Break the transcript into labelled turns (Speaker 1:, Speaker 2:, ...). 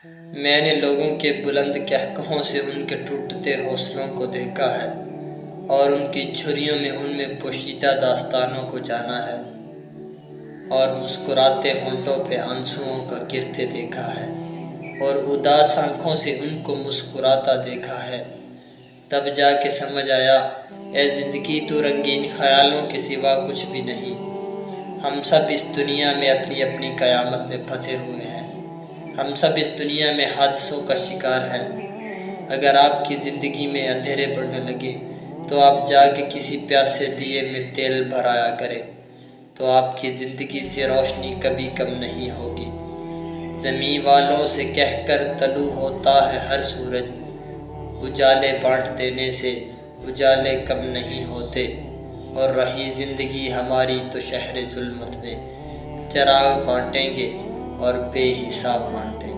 Speaker 1: میں نے لوگوں کے بلند قہقہوں سے ان کے ٹوٹتے حوصلوں کو دیکھا ہے، اور ان کی جھریوں میں ان میں پوشیدہ داستانوں کو جانا ہے، اور مسکراتے ہونٹوں پہ آنسوؤں کا گرتے دیکھا ہے، اور اداس آنکھوں سے ان کو مسکراتا دیکھا ہے۔ تب جا کے سمجھ آیا، اے زندگی تو رنگین خیالوں کے سوا کچھ بھی نہیں۔ ہم سب اس دنیا میں اپنی اپنی قیامت میں پھنسے ہوئے ہیں۔ ہم سب اس دنیا میں حادثوں کا شکار ہیں۔ اگر آپ کی زندگی میں اندھیرے پڑنے لگے تو آپ جا کے کسی پیاسے دیے میں تیل بھرایا کریں، تو آپ کی زندگی سے روشنی کبھی کم نہیں ہوگی۔ زمین والوں سے کہہ کر طلوع ہوتا ہے ہر سورج، اجالے بانٹ دینے سے اجالے کم نہیں ہوتے، اور رہی زندگی ہماری تو شہر ظلمت میں چراغ بانٹیں گے اور بے حساب بانٹیں گے۔